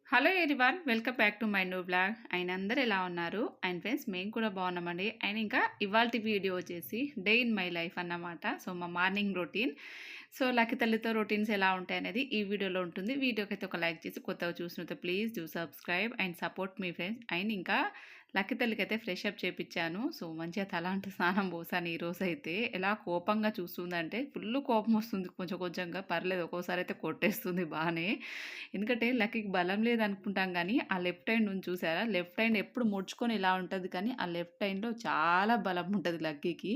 Hello everyone, welcome back to my new blog. And అందరు ఎలా ఉన్నారు? అండ్ ఫ్రెండ్స్, మేము కూడా బాగున్నామండి. అండ్ ఇంకా ఇవాల్టి వీడియో వచ్చేసి డే ఇన్ మై లైఫ్ అన్నమాట. సో మా మార్నింగ్ రొటీన్. సో లక్కీ తల్లితో రొటీన్స్ ఎలా ఉంటాయి అనేది ఈ వీడియోలో ఉంటుంది. వీడియోకి అయితే ఒక లైక్ చేసి కొత్తగా చూసినతో please do subscribe and support మీ ఫ్రెండ్స్. అండ్ ఇంకా లక్కీ తల్లికి అయితే ఫ్రెష్ అప్ చేపించాను. సో మంచిగా తలాంటి స్నానం పోసాను ఈరోజు అయితే. ఎలా కోపంగా చూస్తుందంటే ఫుల్ కోపం వస్తుంది, కొంచెం కొంచెంగా. పర్లేదు, ఒక్కోసారి అయితే కొట్టేస్తుంది బాగానే. ఎందుకంటే లక్కీకి బలం లేదనుకుంటాం కానీ ఆ లెఫ్ట్ హ్యాండ్ ఉంది చూసారా, లెఫ్ట్ హ్యాండ్ ఎప్పుడు ముడుచుకొని ఇలా ఉంటుంది, కానీ ఆ లెఫ్ట్ హ్యాండ్లో చాలా బలం ఉంటుంది లక్కీకి.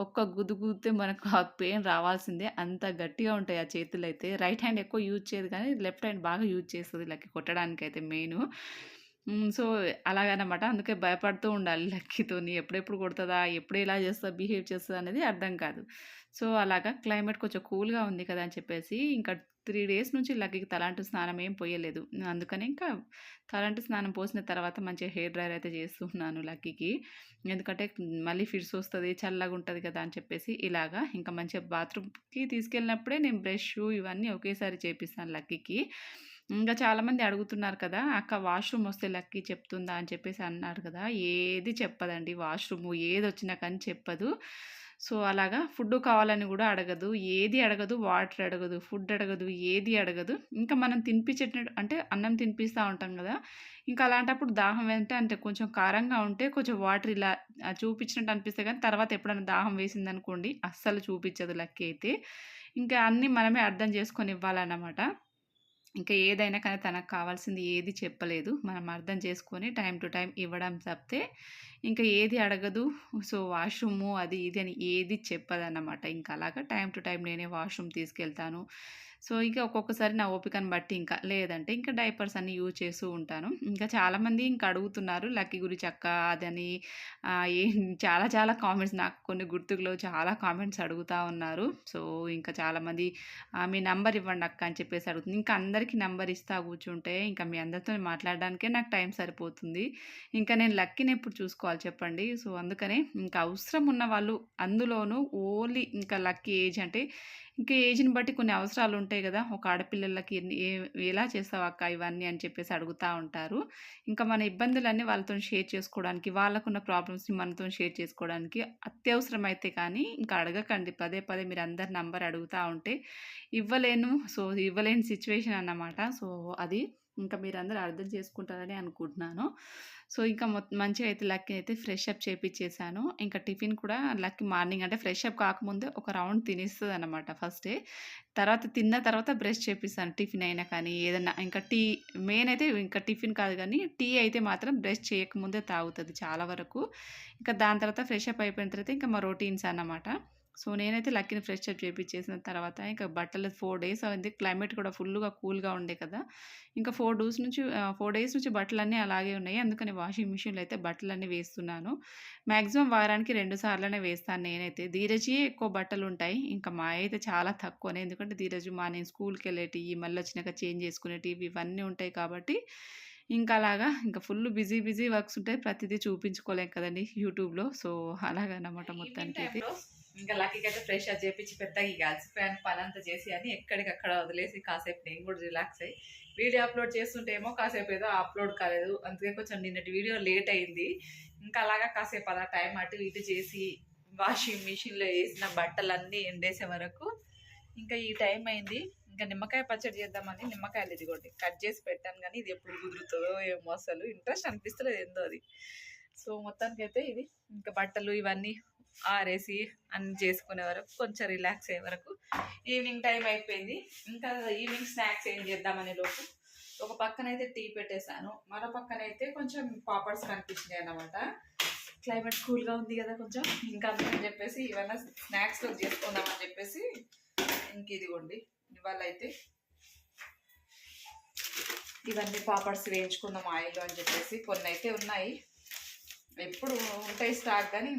ఒక్క గుద్దు గుద్దితే మనకు ఆ పెయిన్ రావాల్సిందే, అంత గట్టిగా ఉంటాయి ఆ చేతులు అయితే. రైట్ హ్యాండ్ ఎక్కువ యూజ్ చేయదు కానీ లెఫ్ట్ హ్యాండ్ బాగా యూజ్ చేస్తుంది లక్కీ కొట్టడానికి అయితే మెయిన్. సో అలాగనమాట. అందుకే భయపడుతూ ఉండాలి లక్కీతోని. ఎప్పుడెప్పుడు కొడతదా, ఎప్పుడు ఎలా చేస్తదా, బిహేవ్ చేస్తదా అనేది అర్థం కాదు. సో అలాగా క్లైమేట్ కొంచెం కూల్‌గా ఉంది కదా అని చెప్పేసి ఇంకా 3 డేస్ నుంచి లక్కీకి తలంటు స్నానం ఏం పొయ్యలేదు. అందుకని ఇంకా తలంటు స్నానం పోసిన తర్వాత మంచిగా హెయిర్ డ్రైయర్ అయితే చేస్తున్నాను లక్కీకి. ఎందుకంటే మళ్ళీ ఫిట్స్ వస్తది, చల్లగుంటది కదా అని చెప్పేసి ఇలాగా. ఇంకా మంచిగా బాత్రూమ్‌కి తీసుకెళ్ళినప్పుడే నేను బ్రషు ఇవన్నీ ఒకేసారి చేపిస్తాను లక్కీకి. ఇంకా చాలామంది అడుగుతున్నారు కదా, "అక్క వాష్‌రూమ్ వస్తే లక్కీ చెప్తుందా?" అని చెప్పేసి అన్నారు కదా. ఏది చెప్పదండి వాష్‌రూము. ఏదొచ్చినా కానీ చెప్పదు. సో అలాగా ఫుడ్డు కావాలని గూడా అడగదు. ఏది అడగదు. వాటర్ అడగదు, ఫుడ్ అడగదు, ఏది అడగదు. ఇంకా మనం తినిపించేటట్టు అంటే అన్నం తినిపిస్తా ఉంటాం గదా! ఇంకా అలాంటప్పుడు దాహం అంటే కొంచెం కారంగా ఉంటే కొంచెం వాటర్ ఇలా చూపించినట్టు అనిపిస్తాయి కానీ తర్వాత ఎప్పుడైనా దాహం వేసిందనుకోండి అస్సలు చూపించదు లక్కీ అయితే. ఇంకా అన్నీ మనమే అర్థం చేసుకొని ఇవ్వాలన్నమాట. ఇంకా ఏదైనా కానీ తనకు కావాల్సింది ఏది చెప్పలేదు. మనం అర్థం చేసుకొని టైమ్ టు టైమ్ ఇవ్వడం తప్పితే ఇంకా ఏది అడగదు. సో, వాష్‌రూము అది ఇది అని ఏది చెప్పదన్నమాట. ఇంకా అలాగా టైమ్ టు టైమ్ నేనే వాష్‌రూమ్ తీసుకెళ్తాను. సో, ఇంకా ఒక్కొక్కసారి నా ఓపికను బట్టి ఇంకా లేదంటే ఇంకా డైపర్స్ అన్నీ యూజ్ చేస్తూ ఉంటాను. ఇంకా చాలామంది ఇంకా అడుగుతున్నారు లక్కీ గురించి అక్క అదని చాలా చాలా కామెంట్స్ నాకు కొన్ని గుర్తుకు లేవు. చాలా కామెంట్స్ అడుగుతా ఉన్నారు. సో, ఇంకా చాలామంది మీ నంబర్ ఇవ్వండి అక్క అని చెప్పేసి అడుగుతుంది. ఇంకా అందరికీ నంబర్ ఇస్తా కూర్చుంటే ఇంకా మీ అందరితోని మాట్లాడడానికే నాకు టైం సరిపోతుంది. ఇంకా నేను లక్కీని ఎప్పుడు చూసుకోవాలి చెప్పండి. సో, అందుకనే ఇంకా అవసరం ఉన్న వాళ్ళు, అందులోనూ ఓన్లీ ఇంకా లక్కీ ఏజ్ అంటే ఇంకా ఏజ్‌ని బట్టి కొన్ని అవసరాలు ఉంటాయి గదా! ఒక ఆడపిల్లలకి ఎలా చేస్తావక్క ఇవన్నీ అని చెప్పేసి అడుగుతా ఉంటారు. ఇంకా మన ఇబ్బందులన్నీ వాళ్ళతోని షేర్ చేసుకోవడానికి, వాళ్ళకున్న ప్రాబ్లమ్స్‌ని మనతోని షేర్ చేసుకోవడానికి అత్యవసరమైతే కానీ ఇంకా అడగకండి. పదే పదే మీరందరు నంబర్ అడుగుతా ఉంటే ఇవ్వలేను. సో, ఇవ్వలేని సిట్యుయేషన్ అన్నమాట. సో, అది ఇంకా మీరందరూ అర్థం చేసుకుంటారని అనుకుంటున్నాను. సో, ఇంకా మంచిగా అయితే లక్కీ అయితే ఫ్రెష్ అప్ చేపిచ్చేసాను. ఇంకా టిఫిన్ కూడా లక్కీ మార్నింగ్ అంటే ఫ్రెష్ అప్ కాకముందే ఒక రౌండ్ తినేస్తదనమాట ఫస్టే. తర్వాత తిన్న తర్వాత బ్రష్ చేపిస్తాను టిఫిన్ అయినా కానీ ఏదన్నా. ఇంకా టీ మెయిన్ అయితే ఇంకా టిఫిన్ కాదు గానీ టీ అయితే మాత్రం బ్రష్ చేయకముందే తాగుతది చాలా వరకు. ఇంకా దాని తర్వాత ఫ్రెష్ అప్ అయిపోయిన తర్వాత ఇంకా మా రొటీన్స్ అన్నమాట. సో, నేనైతే లక్కీని ఫ్రెష్ అప్ చేపిచ్చేసిన తర్వాత ఇంకా బట్టలు 4 డేస్ అయింది. క్లైమేట్ కూడా ఫుల్లుగా కూల్‌గా ఉండే కదా! ఇంకా 4 డేస్ నుంచి బట్టలన్నీ అలాగే ఉన్నాయి. అందుకని వాషింగ్ మిషన్‌లో అయితే బట్టలన్నీ వేస్తున్నాను. మాక్సిమం వారానికి 2 సార్లనే వేస్తాను నేనైతే. ధీరజ్‌యే ఎక్కువ బట్టలుంటాయి. ఇంకా మాయైతే చాలా తక్కువనే. ఎందుకంటే ధీరజ్ మార్నింగ్ స్కూల్‌కెళ్ళేటియి, మళ్ళొచ్చినాక చేంజ్ చేసుకునేటివి ఇవన్నీ ఉంటాయి కాబట్టి ఇంకా అలాగా ఇంకా ఫుల్ బిజీ బిజీ వర్క్స్ ఉంటాయి. ప్రతిదీ చూపించుకోలేం కదండీ యూట్యూబ్‌లో. సో, అలాగనమాట మొత్తానికైతే. ఇంకా లక్కీకైతే ఫ్రెష్ అప్ చేపించి పెద్దగా ఇక అలసిపోయాను పనంతా చేసి అని ఎక్కడికక్కడ వదిలేసి కాసేపు నేను కూడా రిలాక్స్ అయ్యి వీడియో అప్లోడ్ చేస్తుంటేమో కాసేపు ఏదో అప్లోడ్ కాలేదు. అందుకే కొంచెం నిన్నటి వీడియో లేట్ అయింది. ఇంకా అలాగా కాసేపు అలా టైం అటు ఇటు చేసి వాషింగ్ మిషన్లో వేసిన బట్టలన్నీ ఎండేసే వరకు ఇంకా ఈ టైం అయింది. ఇంకా నిమ్మకాయ పచ్చడి చేద్దామని నిమ్మకాయలు ఇదిగోండి కట్ చేసి పెట్టాను, కానీ ఇది ఎప్పుడు కుదురుతుందో ఏమో అసలు ఇంట్రెస్ట్ అనిపిస్తలేదు ఏందో అది. సో మొత్తానికైతే ఇది ఇంకా బట్టలు ఇవన్నీ ఆరేసి అన్నీ చేసుకునే వరకు కొంచెం రిలాక్స్ అయ్యే వరకు ఈవినింగ్ టైం అయిపోయింది. ఇంకా ఈవినింగ్ స్నాక్స్ ఏం చేద్దామనే లోపు ఒక పక్కనైతే టీ పెట్టేశాను, మరో పక్కనైతే కొంచెం పాపడ్స్ కనిపించినాయి అన్నమాట. క్లైమేట్ కూల్గా ఉంది కదా కొంచెం, ఇంకా అందుకని చెప్పేసి ఇవన్నీ స్నాక్స్లో చేసుకుందామని చెప్పేసి ఇంక ఇదిగోండి ఇవాళ అయితే ఇవన్నీ పాపడ్స్ వేయించుకుందాం ఆయిల్లో అని చెప్పేసి. కొన్ని అయితే ఉన్నాయి, ఎప్పుడు ఉంటాయి స్టాక్, కానీ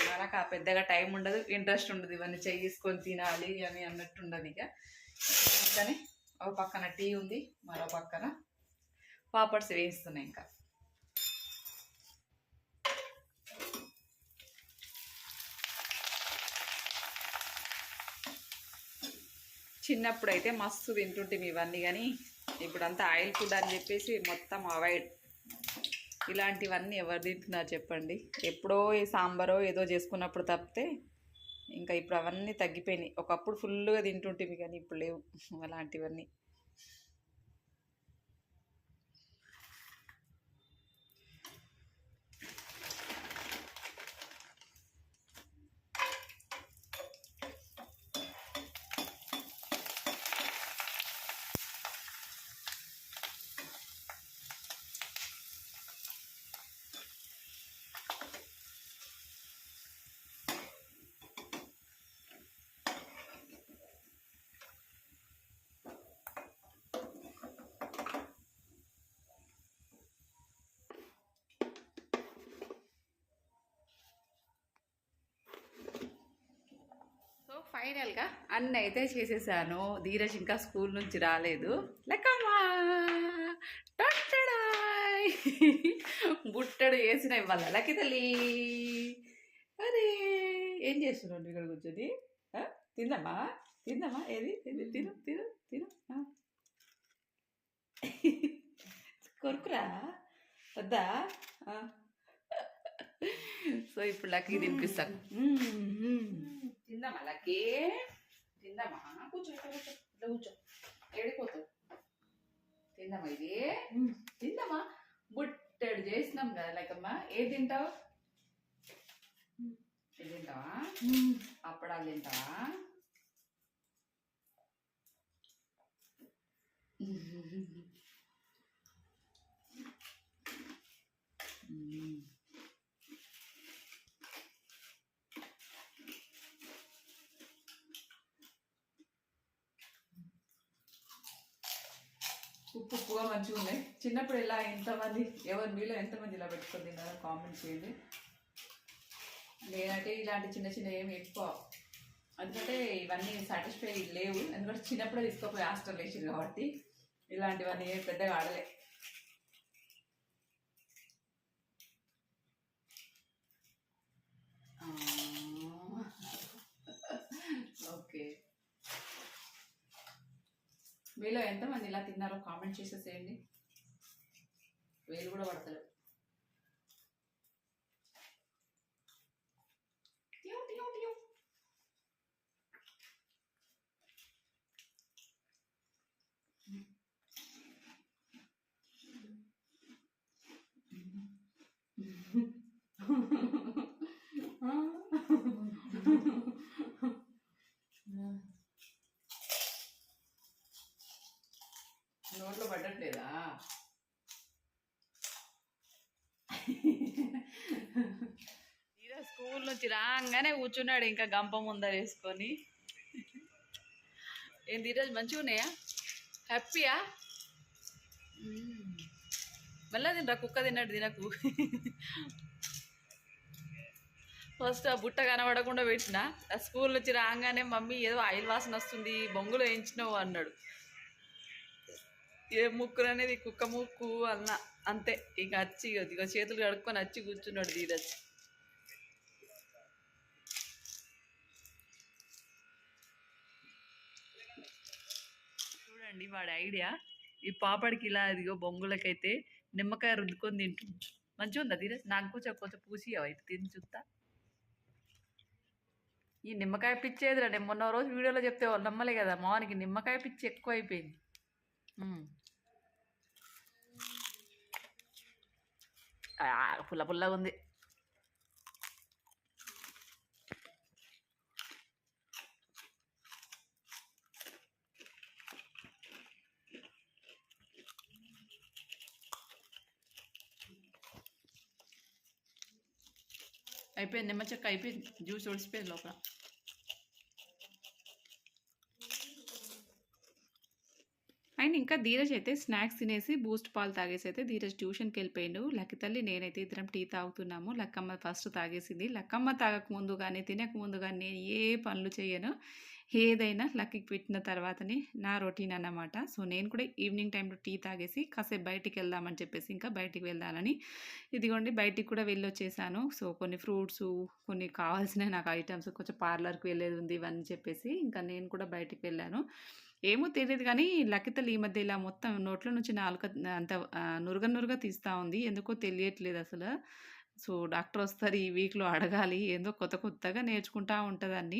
మనకు ఆ పెద్దగా టైం ఉండదు, ఇంట్రెస్ట్ ఉండదు ఇవన్నీ చేసుకొని తినాలి అని అన్నట్టు ఉండదు. ఇక అందుకని ఒక పక్కన టీ ఉంది, మరో పక్కన పాపడ్స్ వేయిస్తున్నాయి. ఇంకా చిన్నప్పుడు అయితే మస్తు తింటుంటే ఇవన్నీ, కానీ ఇప్పుడంతా ఆయిల్ ఫుడ్ అని చెప్పేసి మొత్తం అవాయిడ్. ఇలాంటివన్నీ ఎవరు తింటున్నారు చెప్పండి? ఎప్పుడో ఈ సాంబారో ఏదో చేసుకున్నప్పుడు తప్పితే ఇంకా ఇప్పుడు అవన్నీ తగ్గిపోయినాయి. ఒకప్పుడు ఫుల్గా తింటుంటేవి కానీ ఇప్పుడు లేవు అలాంటివన్నీ. ఫైనల్గా అన్నీ అయితే చేసేసాను. ధీరజ్ ఇంకా స్కూల్ నుంచి రాలేదు. లెక్కమ్మా టట్టడాయ్ బుట్టడు వేసిన ఇవ్వాల లక్కి తల్లి. అరే ఏం చేస్తున్నావు ఇక్కడ కూర్చొని? తిందామా తిందామా? ఏది ఏది తిను తిను తిను. కొరుకురా వద్దా? సో ఇప్పుడు లక్కీ తినిపిస్తాను. తిందామా లక్కీ? తిందామా? కూర్చో కూర్చో ఇట్లా కూర్చో. ఏడిపోతావు? తిందామా? ఇది తిందామా? బుట్టెడు చేసినాం కదా లెక్కమ్మా. ఏది తింటావు? ఇది తింటావా? అప్పడాలు తింటావా? ఉప్పు ఉప్పుగా మంచిగా ఉన్నాయి. చిన్నప్పుడు ఇలా ఎంతమంది ఎవరు మీలో ఎంతమంది ఇలా పెట్టుకొని తిన్నారో కామెంట్ చేయండి. నేనంటే ఇలాంటి చిన్న చిన్న ఏమి ఎక్కువ, ఎందుకంటే ఇవన్నీ సాటిస్ఫై లేవు. ఎందుకంటే చిన్నప్పుడే తీసుకోపోయి హాస్టల్ వేసారు కాబట్టి ఇలాంటివన్నీ పెద్దగా ఆడలే. ఓకే, మీలో ఎంతమంది ఇలా తిన్నారో కామెంట్ చేసేసేయండి. వేలు కూడా పడతలేవు. నోట్లో పడట్లేదా? స్కూల్ నుంచి రాగానే కూర్చున్నాడు ఇంకా గంప ముందర వేసుకొని. ఏంది ఈరోజు మంచిగా ఉన్నాయా? హ్యాపీయా? మళ్ళీ తినరా, కుక్క తిన్నాడు తినకు. ఫస్ట్ ఆ బుట్ట కనబడకుండా పెట్టిన. ఆ స్కూల్ నుంచి రాగానే మమ్మీ ఏదో ఆయిల్ వాసన వస్తుంది, బొంగులో వేయించినావు అన్నాడు. ఏ ముక్కులు అనేది కుక్క ముక్కు అన్న అంతే. ఇక వచ్చి ఇక చేతులు కడుక్కొని వచ్చి కూర్చున్నాడు ధీరజ్. చూడండి వాడి ఐడియా. ఈ పాపడికి ఇలా ఇదిగో బొంగులకైతే నిమ్మకాయ రుద్దుకొని తింటుంది. మంచిగా ఉందా ధీరజ్? నాకు కొంచెం పూసి అయితే తిని చూస్తా. ఈ నిమ్మకాయ పిచ్చి ఏదిరా, నేను మొన్న రోజు వీడియోలో చెప్తే వాళ్ళు నమ్మలే కదా. మార్నికి నిమ్మకాయ పిచ్చి ఎక్కువ అయిపోయింది. పుల్ల పుల్లగా ఉంది. అయిపోయింది, నిమ్మ చెక్క అయిపోయింది, జ్యూస్ ఒడిసిపోయింది లోపల. అండ్ ఇంకా ధీరజ్ అయితే స్నాక్స్ తినేసి బూస్ట్ పాలు తాగేసి అయితే ధీరజ్ ట్యూషన్కి వెళ్ళిపోయాడు. లక్కి తల్లి నేనైతే ఇద్దరం టీ తాగుతున్నాము. లక్కమ్మ ఫస్ట్ తాగేసింది. లక్కమ్మ తాగక ముందు కానీ తినక ముందు కానీ నేను ఏ పనులు చేయను. ఏదైనా లక్కీకి పెట్టిన తర్వాతనే నా రొటీన్ అన్నమాట. సో నేను కూడా ఈవినింగ్ టైంలో టీ తాగేసి కాసేపు బయటికి వెళ్దామని చెప్పేసి ఇంకా బయటికి వెళ్దామని ఇదిగోండి బయటికి కూడా వెళ్ళొచ్చేసాను. సో కొన్ని ఫ్రూట్స్, కొన్ని కావాల్సిన నాకు ఐటమ్స్, కొంచెం పార్లర్కి వెళ్ళేది ఉంది ఇవన్నీ చెప్పేసి ఇంకా నేను కూడా బయటికి వెళ్ళాను. ఏమో తెలీదు గానీ, లకితలు ఈ మధ్య ఇలా మొత్తం నోట్లో నుంచి నాలుక అంత నురగ నురగ తీస్తా ఉంది. ఎందుకో తెలియట్లేదసల. సో, డాక్టరొస్తారు ఈ వీక్‌లో అడగాలి. ఏందో కొత్త కొత్తగా నేర్చుకుంటా ఉంటదన్నీ.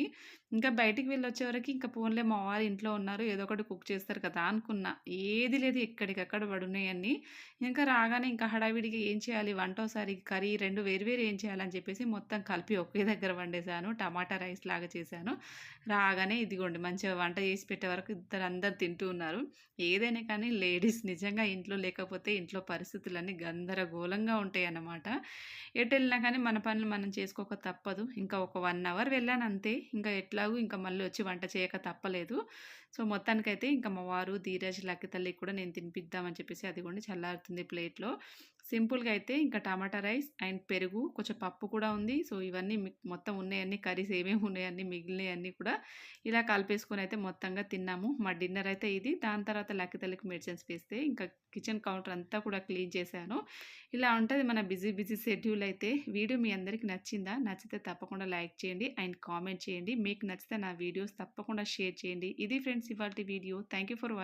ఇంకా బయటికి వెళ్ళొచ్చేవరకి ఇంక పోన్లే మా వారు ఇంట్లో ఉన్నారు. ఏదో ఒకటి కుక్ చేస్తారు కదా అనుకున్నా. ఏది లేదు ఎక్కడికక్కడ పడున్నాయన్నీ. ఇంకా రాగానే ఇంకా హడావిడిగా ఏం చేయాలి వంటోసారి కర్రీ 2 వేరు వేరు ఏం చేయాలని చెప్పేసి మొత్తం కలిపి ఒకే దగ్గర వండేసాను. టమాటా రైస్ లాగా చేశాను. రాగానే ఇదిగోండి మంచిగా వంట చేసి పెట్టే వరకు అందరూ తింటూ ఉన్నారు. ఏదైనా కానీ లేడీస్ నిజంగా ఇంట్లో లేకపోతే ఇంట్లో పరిస్థితులన్నీ గందరగోళంగా ఉంటాయన్నమాట. ఎటెళ్ళినా కానీ మన పనులు మనం చేసుకోక తప్పదు. ఇంకా ఒక 1 అవర్ వెళ్ళానంతే. ఇంకా ఎట్లాగో ఇంకా మళ్ళీ వచ్చి వంట చేయక తప్పలేదు. సో, మొత్తానికైతే ఇంకా మా వారు, ధీరజ్, లక్కీ తల్లికి కూడా నేను తినిపిద్దామని చెప్పేసి అదిగోండి చల్లారుతుంది ప్లేట్‌లో. సింపుల్‌గా అయితే ఇంకా టమాటా రైస్ అండ్ పెరుగు, కొంచెం పప్పు కూడా ఉంది. సో, ఇవన్నీ మొత్తం ఉన్నయన్నీ కర్రీస్ ఏమేమి ఉన్నాయన్నీ మిగిలినయన్నీ కూడా ఇలా కలిపేసుకొనైతే మొత్తంగా తిన్నాము. మా డిన్నర్ అయితే ఇది. దాని తర్వాత లక్కీ తల్లికి మెడిసిన్స్ వేస్తే ఇంకా కిచెన్ కౌంటర్ అంతా కూడా క్లీన్ చేశాను. ఇలా ఉంటది మన బిజీ బిజీ షెడ్యూల్ అయితే. వీడియో మీ అందరికి నచ్చిందా? నచ్చితే తప్పకుండా లైక్ చేయండి అండ్ కామెంట్ చేయండి. మీకు నచ్చితే నా వీడియోస్ తప్పకుండా షేర్ చేయండి. ఇది ఫ్రెండ్స్ ఇవాల్టి video. Thank you for watching.